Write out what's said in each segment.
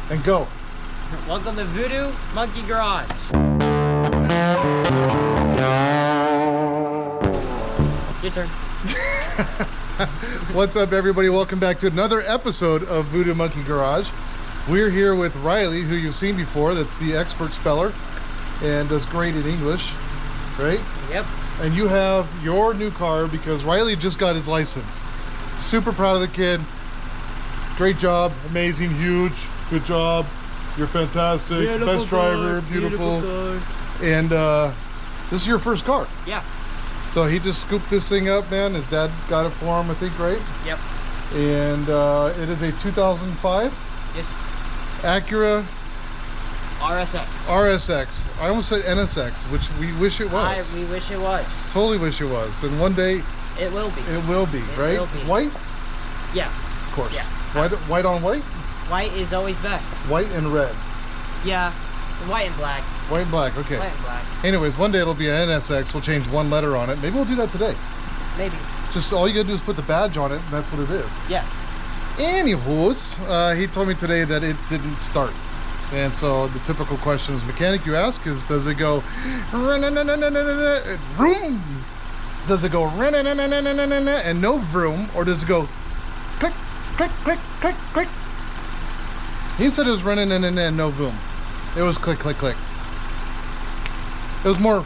and go. Welcome to Voodoo Monkey Garage. Your turn. What's up, everybody? Welcome back to another episode of Voodoo Monkey Garage. We're here with Riley, who you've seen before. That's the expert speller and does great in English, right? Yep. And you have your new car because Riley just got his license. Super proud of the kid. Great job, amazing, huge, good job. You're fantastic, beautiful best driver, car, beautiful. car. And this is your first car. Yeah. So he just scooped this thing up, man. His dad got it for him, I think, right? Yep. And it is a 2005 Yes. Acura RSX. RSX. I almost said NSX, which we wish it was. We wish it was. Totally wish it was. And one day It will be. it will be, It right? will be. White? Yeah. Of course. Yeah. White on white? White is always best. White and red. Yeah. White and black. White and black, okay. White and black. Anyways, one day it'll be an NSX. We'll change one letter on it. Maybe we'll do that today. Maybe. Just all you gotta do is put the badge on it, and that's what it is. Yeah. Anywho's, he told me today that it didn't start. And so the typical question as a mechanic you ask is, does it go vroom? Does it go and no vroom, or does it go click, click, click, click, click? He said it was running and no vroom. It was click, click, click. It was more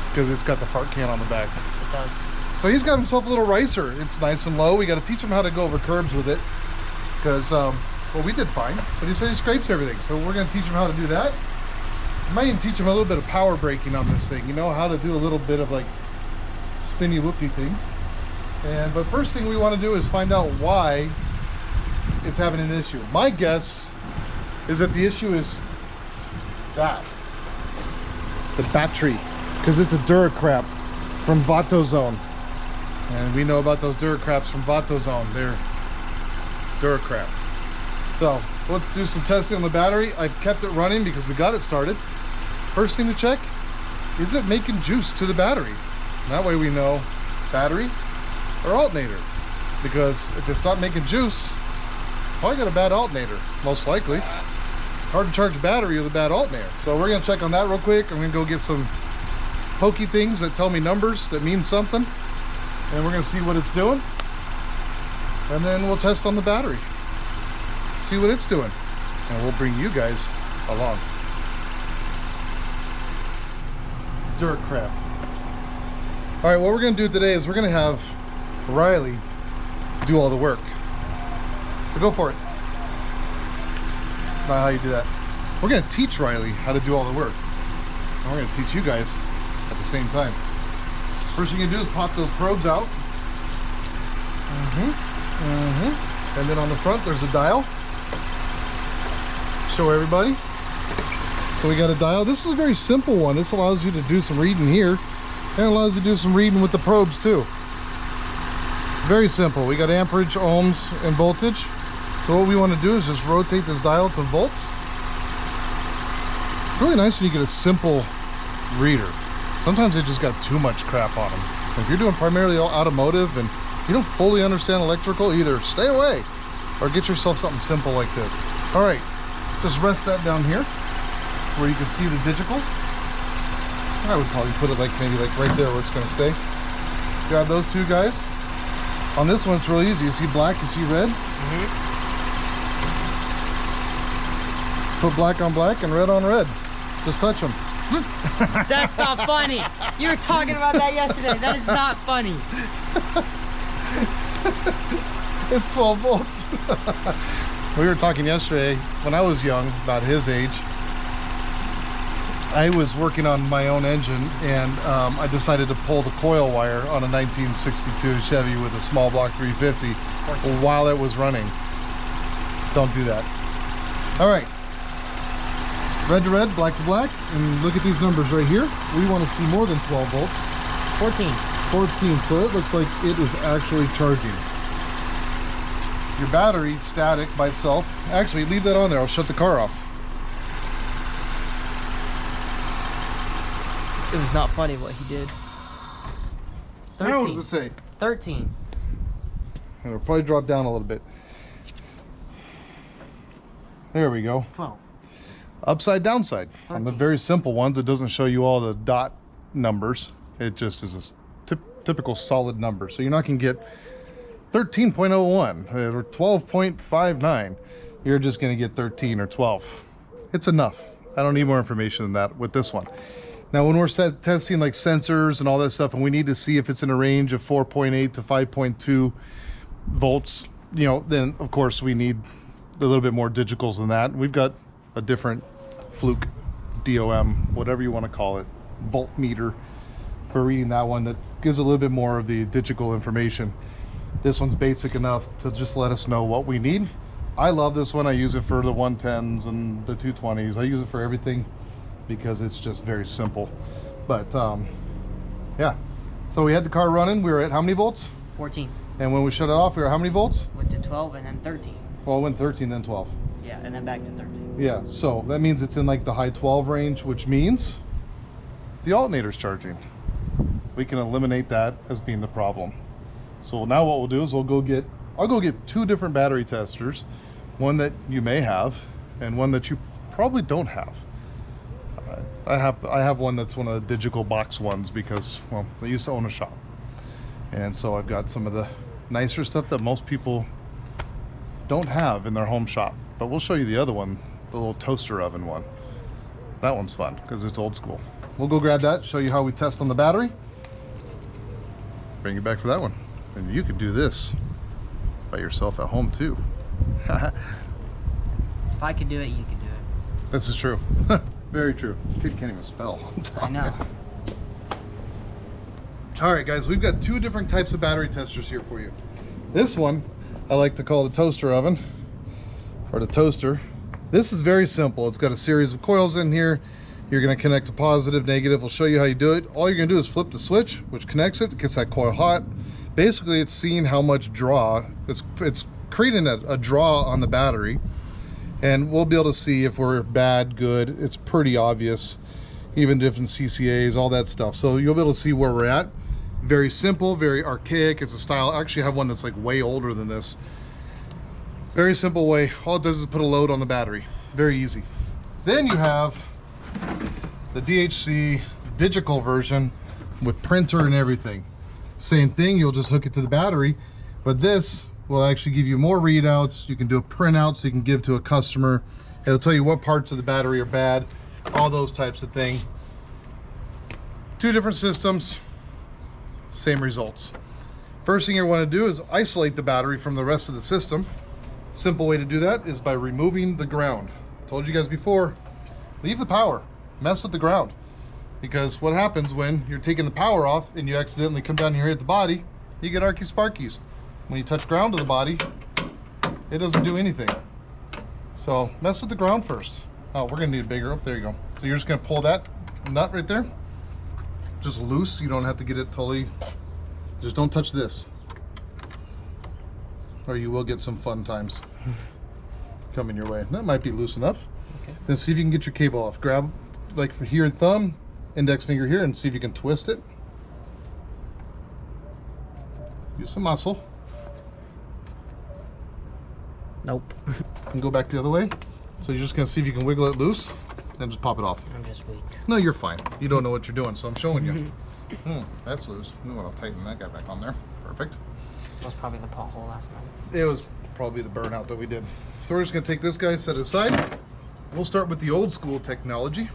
because it's got the fart can on the back. It does. So he's got himself a little ricer. It's nice and low. We got to teach him how to go over curbs with it because, well, we did fine, but he said he scrapes everything. So we're going to teach him how to do that. I might even teach him a little bit of power braking on this thing, you know, how to do a little bit of like spinny whoopty things. But first thing we want to do is find out why it's having an issue. My guess is that the issue is that the battery, because it's a Duracrap from VOODOO. And we know about those Duracraps from VOODOO. They're Duracrap. So we'll do some testing on the battery. I've kept it running because we got it started. First thing to check, is it making juice to the battery? That way we know battery or alternator. Because if it's not making juice, probably got a bad alternator, most likely. Hard to charge a battery with a bad alternator. So we're gonna check on that real quick. I'm gonna go get some pokey things that tell me numbers that mean something. And we're gonna see what it's doing. And then we'll test on the battery. See what it's doing. And we'll bring you guys along. Duracrap. All right, what we're gonna do today is we're gonna have Riley do all the work. So go for it. That's not how you do that. We're gonna teach Riley how to do all the work. And we're gonna teach you guys at the same time. First thing you do is pop those probes out. And then on the front, there's a dial. Show everybody. So we got a dial. This is a very simple one. This allows you to do some reading here, and it allows you to do some reading with the probes too. Very simple. We got amperage, ohms, and voltage. So what we want to do is just rotate this dial to volts. It's really nice when you get a simple reader. Sometimes they just got too much crap on them. If you're doing primarily automotive and you don't fully understand electrical, either stay away or get yourself something simple like this. All right, just rest that down here where you can see the digitals. I would probably put it like maybe like right there where it's going to stay. Grab those two guys. On this one, it's really easy. You see black, you see red. Put black on black and red on red. Just touch them. That's not funny. You were talking about that yesterday. That is not funny. It's 12 volts. We were talking yesterday when I was young, about his age. I was working on my own engine, and I decided to pull the coil wire on a 1962 Chevy with a small block 350 while it was running. Don't do that. All right. Red to red, black to black, and look at these numbers right here. We want to see more than 12 volts. 14. 14, so it looks like it is actually charging. Your battery, static by itself. Actually, leave that on there. I'll shut the car off. It was not funny what he did. 13. How does it say? 13. It'll probably drop down a little bit. There we go. 12. Upside, downside. 13. On the very simple ones, it doesn't show you all the dot numbers. It just is a typical solid number. So you're not going to get 13.01 or 12.59. You're just going to get 13 or 12. It's enough. I don't need more information than that with this one. Now, when we're testing like sensors and all that stuff, and we need to see if it's in a range of 4.8 to 5.2 volts, you know, then of course we need a little bit more digitals than that. We've got a different Fluke DOM, whatever you want to call it, voltmeter for reading that one that gives a little bit more of the digital information. This one's basic enough to just let us know what we need. I love this one. I use it for the 110s and the 220s. I use it for everything because it's just very simple. But yeah, so we had the car running. We were at how many volts? 14. And when we shut it off, we were how many volts? Went to 12 and then 13. Well, it went 13, then 12. Yeah, and then back to 13. Yeah, so that means it's in like the high 12 range, which means the alternator's charging. We can eliminate that as being the problem. So now what we'll do is I'll go get 2 different battery testers, one that you may have and one that you probably don't have. I have one that's one of the digital box ones because, well, I used to own a shop, and so I've got some of the nicer stuff that most people don't have in their home shop. But we'll show you the other one, the little toaster oven one. That one's fun because it's old school. We'll go grab that, show you how we test on the battery, bring you back for that one. And you could do this by yourself at home too. If I could do it, you could do it. This is true. Very true. Kid can't even spell. I know. All right, guys, we've got 2 different types of battery testers here for you. This one I like to call the toaster oven, or the toaster. This is very simple. It's got a series of coils in here. You're going to connect to positive, negative. We'll show you how you do it. All you're going to do is flip the switch, which connects it, gets that coil hot. Basically, it's seeing how much draw. It's creating a draw on the battery, and we'll be able to see if we're bad, good. It's pretty obvious, even different CCAs, all that stuff. So you'll be able to see where we're at. Very simple, very archaic. It's a style. I actually have one that's like way older than this. Very simple way. All it does is put a load on the battery. Very easy. Then you have the DHC digital version with printer and everything. Same thing, you'll just hook it to the battery, but this will actually give you more readouts. You can do a printout so you can give to a customer. It'll tell you what parts of the battery are bad, all those types of things. 2 different systems, same results. First thing you want to do is isolate the battery from the rest of the system. Simple way to do that is by removing the ground. Told you guys before, leave the power, mess with the ground. Because what happens when you're taking the power off and you accidentally come down here at the body, you get arky sparkies. When you touch ground to the body, it doesn't do anything. So mess with the ground first. Oh, we're gonna need a bigger, oh, there you go. So you're just gonna pull that nut right there, just loose. You don't have to get it totally, just don't touch this, or you will get some fun times coming your way. That might be loose enough. Okay. Then see if you can get your cable off. Grab, like for here, thumb, index finger here, and see if you can twist it. Use some muscle. Nope. And go back the other way. So you're just gonna see if you can wiggle it loose, then just pop it off. I'm just weak. No, you're fine. You don't know what you're doing, so I'm showing you. That's loose. We want to tighten that guy back on there. Perfect. That was probably the pothole last night. It was probably the burnout that we did. So we're just gonna take this guy, set it aside. We'll start with the old school technology.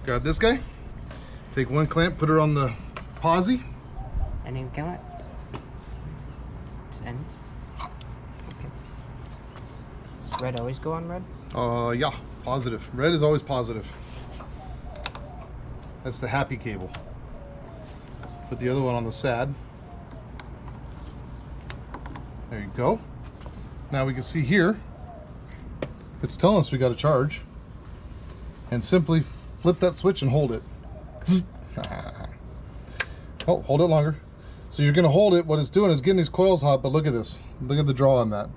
Grab this guy. Take one clamp, put it on the posi. And you kill it? Send. Okay. Does red always go on red? Yeah, positive. Red is always positive. That's the happy cable. Put the other one on the sad. There you go. Now we can see here, it's telling us we got to charge. And simply flip that switch and hold it. Oh, hold it longer. So you're gonna hold it. What it's doing is getting these coils hot, but look at this. Look at the draw on that.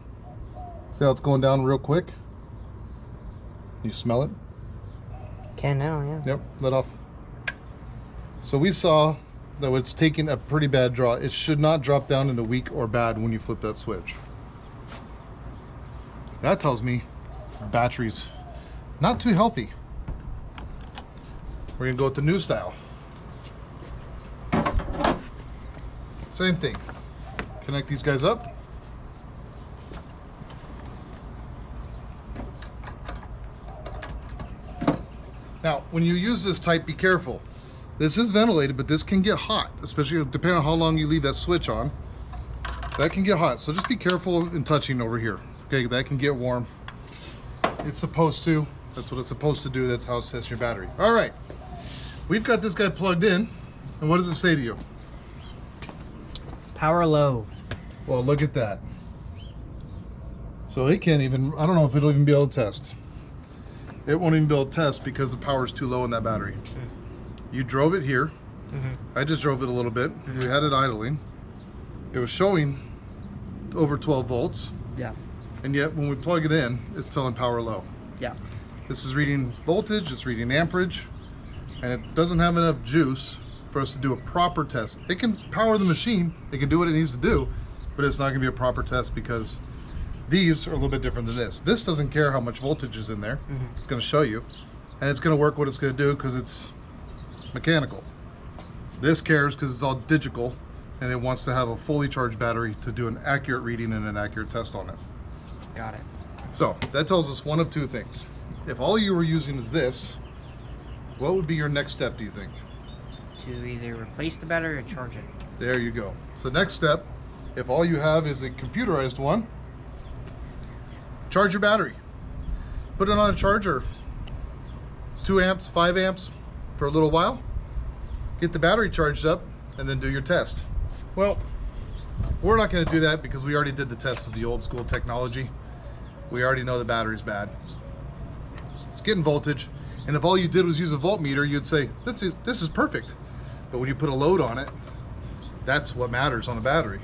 See how it's going down real quick? You smell it? Can now, yeah. Yep, let off. So we saw though it's taking a pretty bad draw. It should not drop down into weak or bad when you flip that switch. That tells me battery's not too healthy. We're gonna go with the new style. Same thing. Connect these guys up. Now, when you use this type, be careful. This is ventilated, but this can get hot, especially depending on how long you leave that switch on. That can get hot, so just be careful in touching over here. Okay, that can get warm. It's supposed to. That's what it's supposed to do. That's how it sets your battery. All right, we've got this guy plugged in, and what does it say to you? Power low. Well, look at that. So it can't even, I don't know if it'll even be able to test. It won't even be able to test because the power is too low in that battery. You drove it here. I just drove it a little bit. We had it idling. It was showing over 12 volts. Yeah. And yet when we plug it in, it's telling power low. Yeah. This is reading voltage, it's reading amperage, and it doesn't have enough juice for us to do a proper test. It can power the machine, it can do what it needs to do, but it's not gonna be a proper test because these are a little bit different than this. This doesn't care how much voltage is in there. It's gonna show you, and it's gonna work what it's gonna do because it's mechanical. This cares because it's all digital, and it wants to have a fully charged battery to do an accurate reading and an accurate test on it. Got it. So that tells us one of two things. If all you were using is this, what would be your next step, do you think? To either replace the battery or charge it. There you go. So next step, if all you have is a computerized one, charge your battery. Put it on a charger, 2 amps, 5 amps for a little while. Get the battery charged up and then do your test. Well, we're not going to do that because we already did the test with the old school technology. We already know the battery's bad. It's getting voltage, and if all you did was use a voltmeter, you'd say, this is perfect. But when you put a load on it, that's what matters on a battery.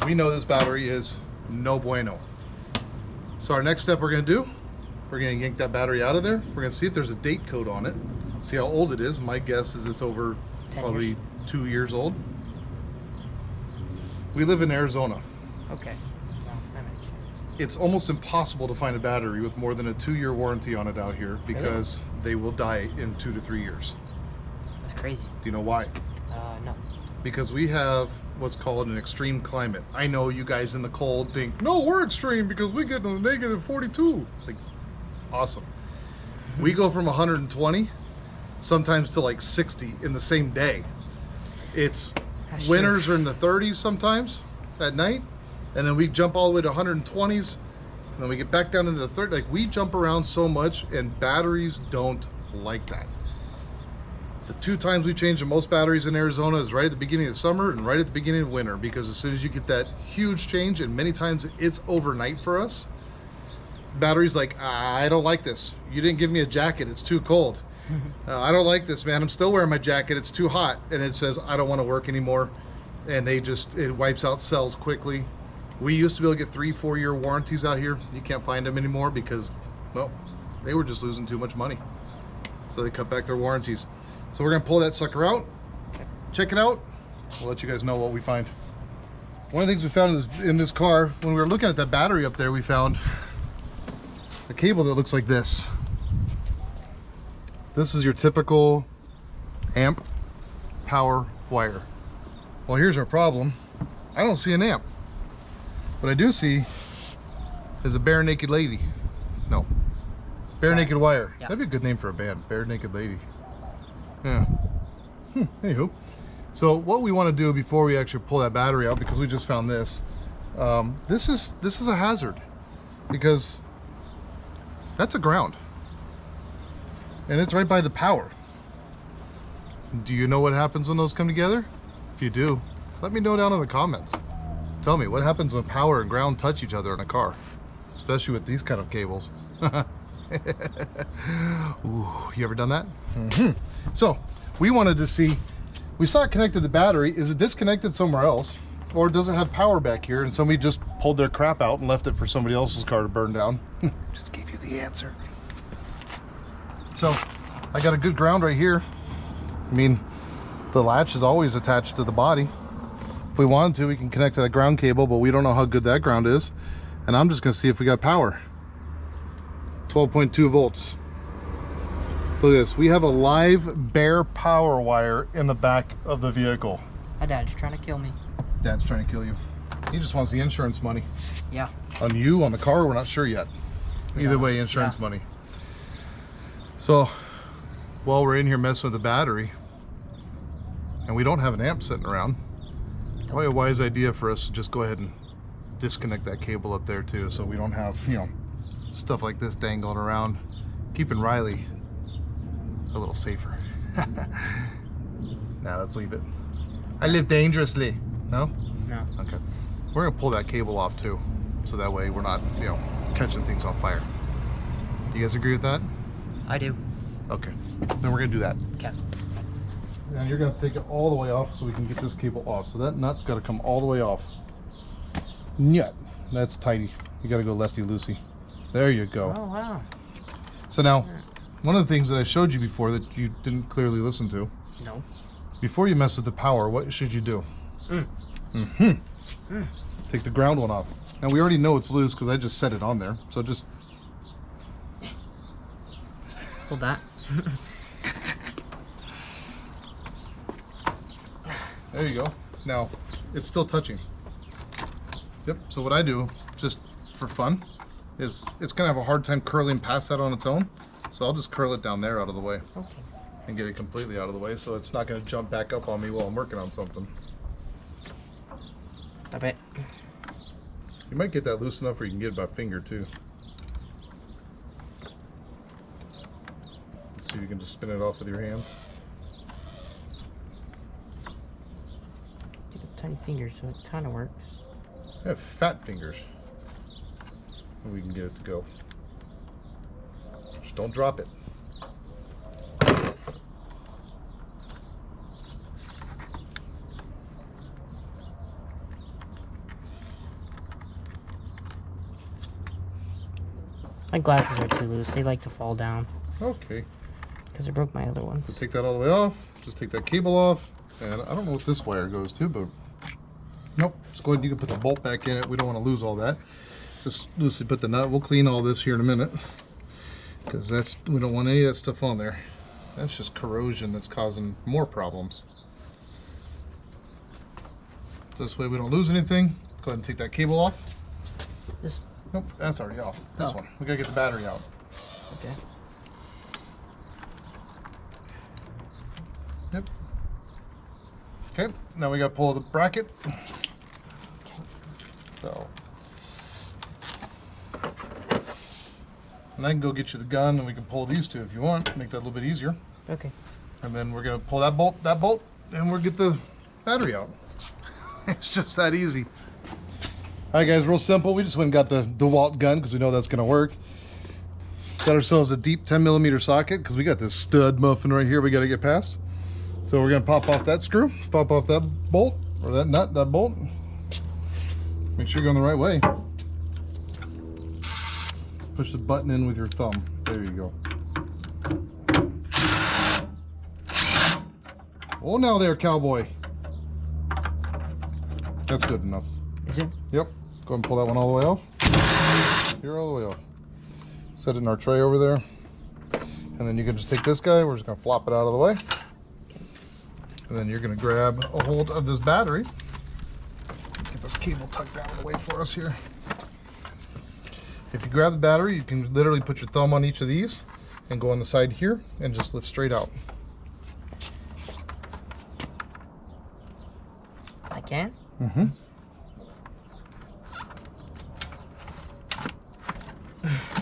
We know this battery is no bueno. So our next step we're gonna do, we're gonna yank that battery out of there. We're gonna see if there's a date code on it. See how old it is. My guess is it's over 10 probably years. 2 years old. We live in Arizona. Okay. Well, that makes sense. It's almost impossible to find a battery with more than a 2-year warranty on it out here because they will die in 2 to 3 years. That's crazy. Do you know why? No. Because we have what's called an extreme climate. I know you guys in the cold think, no, we're extreme because we get to negative 42. Like, awesome. We go from 120 sometimes to like 60 in the same day. It's That's winters true. are in the 30s sometimes at night, and then we jump all the way to 120s, and then we get back down into the 30s. Like, we jump around so much, and batteries don't like that. The 2 times we change the most batteries in Arizona is right at the beginning of summer and right at the beginning of winter, because as soon as you get that huge change, and many times it's overnight for us, battery's like, I don't like this. You didn't give me a jacket, it's too cold. I don't like this, man. I'm still wearing my jacket, it's too hot. And it says, I don't want to work anymore. And it wipes out cells quickly. We used to be able to get 3-4 year warranties out here. You can't find them anymore because, well, they were just losing too much money. So they cut back their warranties. So we're gonna pull that sucker out, check it out. We'll let you guys know what we find. One of the things we found in this car, when we were looking at that battery up there, we found a cable that looks like this. This is your typical amp power wire. Well, here's our problem. I don't see an amp. What I do see is a bare naked lady. No, bare naked wire. Yeah. That'd be a good name for a band, Bare Naked Lady. Yeah. Anywho, so what we want to do before we actually pull that battery out, because we just found this, this is a hazard, because that's a ground, and it's right by the power. Do you know what happens when those come together? If you do, let me know down in the comments. Tell me what happens when power and ground touch each other in a car, especially with these kind of cables. Ooh, you ever done that? So we wanted to see, we saw it connected to the battery. Is it disconnected somewhere else, or does it have power back here and somebody just pulled their crap out and left it for somebody else's car to burn down? Just gave you the answer. So I got a good ground right here. I mean, The latch is always attached to the body. If we wanted to, we can connect to the ground cable, but we don't know how good that ground is. And I'm just gonna see if we got power. 12.2 volts. Look at this, we have a live bare power wire in the back of the vehicle. My dad's trying to kill me. Dad's trying to kill you. He just wants the insurance money. Yeah. On you, on the car, we're not sure yet. Either way, insurance money. So, while we're in here messing with the battery, and we don't have an amp sitting around, probably a wise idea for us to just go ahead and disconnect that cable up there too, so we don't have, you know, stuff like this dangling around, keeping Riley a little safer. Now let's leave it. I live dangerously. No? No. Okay. We're gonna pull that cable off too, so that way we're not, you know, catching things on fire. You guys agree with that? I do. Okay. Then we're gonna do that. Okay. And you're gonna take it all the way off so we can get this cable off. So that nut's gotta come all the way off. Nut. That's tighty. You gotta go lefty-loosey. There you go. Oh, wow. So now, one of the things that I showed you before that you didn't clearly listen to. No. Before you mess with the power, what should you do? Take the ground one off. Now we already know it's loose because I just set it on there. So just Hold that. there you go. Now it's still touching. Yep. So what I do, just for fun, is it's gonna have a hard time curling past that on its own. So I'll just curl it down there out of the way. Okay. And get it completely out of the way so it's not gonna jump back up on me while I'm working on something. I bet. You might get that loose enough where you can get it by finger too. Let's see if you can just spin it off with your hands. You have tiny fingers, so it kind of works. I have fat fingers. And we can get it to go. Just don't drop it. My glasses are too loose. They like to fall down. Okay. Because I broke my other So ones. take that all the way off. Just take that cable off. And I don't know what this wire goes to, but nope. Just go ahead and you can put the bolt back in it. We don't want to lose all that. Just loosely put the nut. We'll clean all this here in a minute. Because we don't want any of that stuff on there. That's just corrosion that's causing more problems. This way we don't lose anything. Go ahead and take that cable off. This. Nope, that's already off. This Oh. one. We gotta get the battery out. Okay. Yep. Okay, now we gotta pull the bracket. So. And I can go get you the gun and we can pull these two if you want. Make that a little bit easier. Okay. And then we're gonna pull that bolt, and we'll get the battery out. It's just that easy. All right, guys, real simple. We just went and got the DeWalt gun because we know that's gonna work. Got ourselves a deep 10mm socket because we got this stud muffin right here we gotta get past. So we're gonna pop off that screw, pop off that bolt, or that nut, that bolt. Make sure you're going the right way. Push the button in with your thumb. There you go. Oh, now there, cowboy. That's good enough. Is it? Yep. Go ahead and pull that one all the way off. Here, all the way off. Set it in our tray over there. And then you can just take this guy. We're just going to flop it out of the way. And then you're going to grab a hold of this battery. Get this cable tucked out of the way for us here. If you grab the battery, you can literally put your thumb on each of these and go on the side here and just lift straight out. I can? Mm-hmm.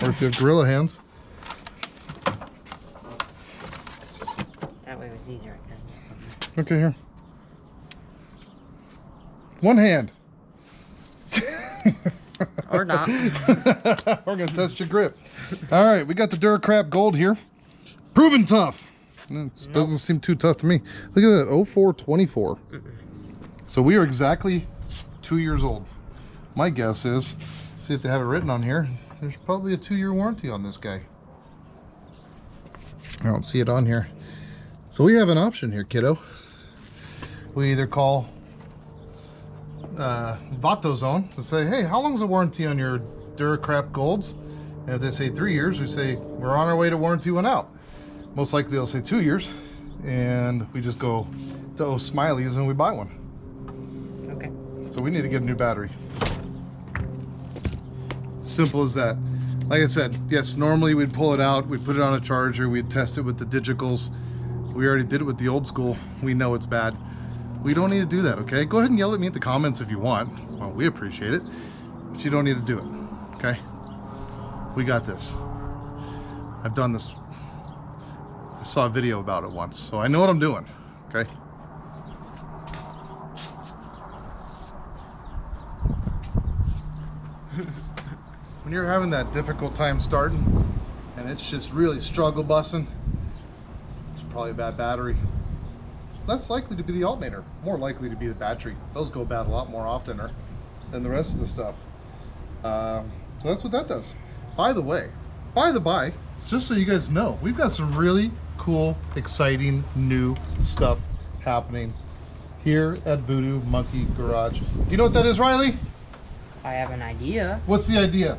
Or if you have gorilla hands. That way it was easier. Okay, here. One hand. Or not. We're gonna test your grip. All right, we got the Duracrap Gold here. Proven tough. It doesn't seem too tough to me. Look at that, 0424. So we are exactly 2 years old. My guess is, see if they have it written on here, there's probably a 2-year warranty on this guy. I don't see it on here. So we have an option here, kiddo. we either call VOODOO Zone and say, hey, how long's the warranty on your Duracrap Golds? And if they say 3 years, we say, we're on our way to warranty one out. Most likely they'll say 2 years, and we just go to O'Smiley's and we buy one. Okay. So we need to get a new battery. Simple as that. Like I said, yes, normally we'd pull it out, we'd put it on a charger, we'd test it with the digitals. We already did it with the old school. We know it's bad. We don't need to do that, okay? Go ahead and yell at me in the comments if you want. Well, we appreciate it, but you don't need to do it, okay? We got this. I've done this. I saw a video about it once, so I know what I'm doing, okay? When you're having that difficult time starting and it's just really struggle busting, it's probably a bad battery. Less likely to be the alternator, more likely to be the battery. Those go bad a lot more often than the rest of the stuff. So that's what that does. By the way, by the by, just so you guys know, we've got some really cool, exciting new stuff happening here at VOODOO Monkey Garage. Do you know what that is, Riley? I have an idea. What's the idea?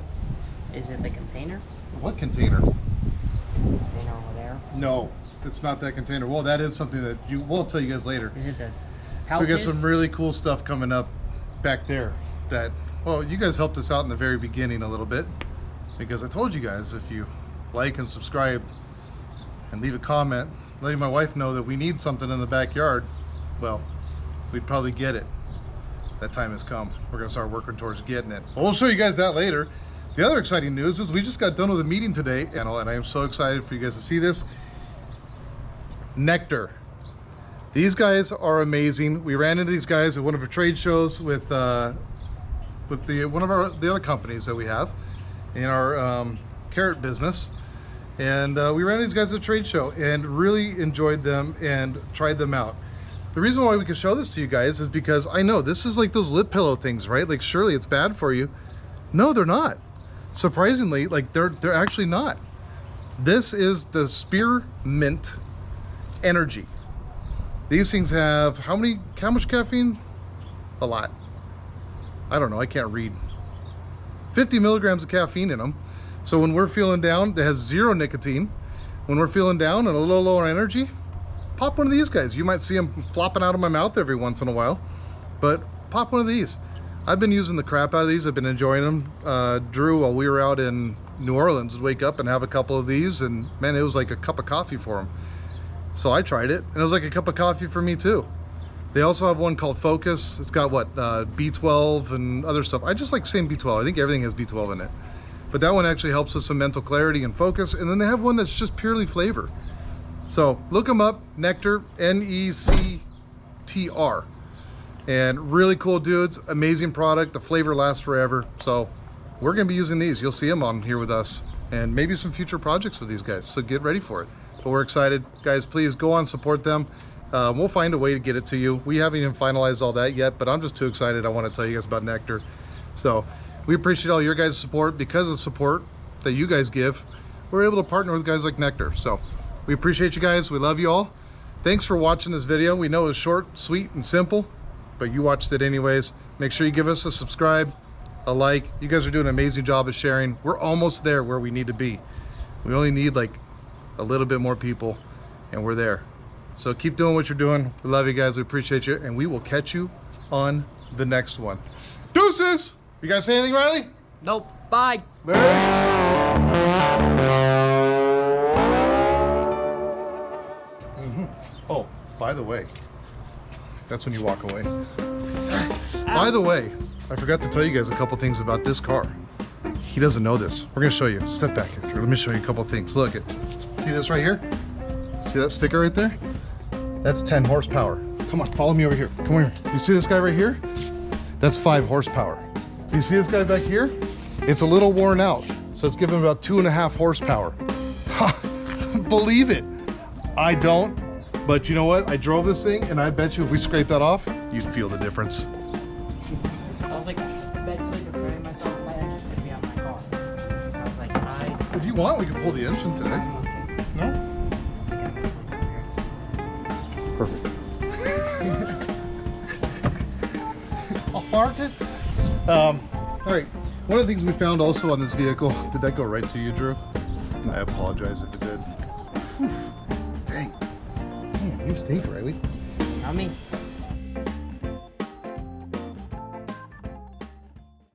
Is it the container? What container? Container over there. No, it's not that container. Well, that is something that we'll tell you guys later. Is it the We pouches? got some really cool stuff coming up back there that, well, you guys helped us out in the very beginning a little bit, because I told you guys if you like and subscribe and leave a comment letting my wife know that we need something in the backyard, well, we'd probably get it. That time has come. We're gonna start working towards getting it. But we'll show you guys that later. The other exciting news is we just got done with a meeting today, and I am so excited for you guys to see this. Nectar. These guys are amazing. We ran into these guys at one of our trade shows with one of the other companies that we have in our carrot business, and we ran into these guys at a trade show and really enjoyed them and tried them out. The reason why we can show this to you guys is because I know this is like those lip pillow things, right? Like, surely it's bad for you. No, they're not. Surprisingly, like they're actually not. This is the spearmint energy. These things have how much caffeine? A lot. I don't know, I can't read. 50 milligrams of caffeine in them. So when we're feeling down, it has 0 nicotine. When we're feeling down and a little lower energy, pop one of these guys. You might see them flopping out of my mouth every once in a while, but pop one of these. I've been using the crap out of these. I've been enjoying them. Drew, while we were out in New Orleans, would wake up and have a couple of these, and man, it was like a cup of coffee for him. So I tried it, and it was like a cup of coffee for me too. They also have one called Focus. It's got what, B12 and other stuff. I just like saying B12. I think everything has B12 in it. But that one actually helps with some mental clarity and focus. And then they have one that's just purely flavor. So look them up, Nectar, Nectr. And really cool dudes, amazing product. The flavor lasts forever. So we're gonna be using these. You'll see them on here with us, and maybe some future projects with these guys. So get ready for it. But we're excited. Guys, please go on, support them. We'll find a way to get it to you. We haven't even finalized all that yet, but I'm just too excited. I want to tell you guys about Nectar. So we appreciate all your guys' support. Because of the support that you guys give, we're able to partner with guys like Nectar. So we appreciate you guys. We love you all. Thanks for watching this video. We know it was short, sweet, and simple, but you watched it anyways. Make sure you give us a subscribe, a like. You guys are doing an amazing job of sharing. We're almost there where we need to be. We only need like a little bit more people, and we're there. So keep doing what you're doing. We love you guys. We appreciate you, and we will catch you on the next one. Deuces! You guys say anything, Riley? Nope. Bye. Oh, by the way, that's when you walk away. By the way, I forgot to tell you guys a couple things about this car. He doesn't know this. We're gonna show you. Step back here, Drew. Let me show you a couple things. Look it. See this right here? See that sticker right there? That's 10 horsepower. Come on, follow me over here. Come over here. You see this guy right here? That's 5 horsepower. You see this guy back here? It's a little worn out, so it's giving about 2.5 horsepower. Believe it. I don't, but you know what? I drove this thing, and I bet you if we scrape that off, you'd feel the difference. I was like, I bet so I could frame myself my engine's gonna be on my car. I was like, If you want, we can pull the engine today. okay. No? I gotta go for the parents. Perfect. marked it. All right. One of the things we found also on this vehicle, did that go right to you, Drew? I apologize if it did. Whew. Dang. Man, you stink, Riley. Not me.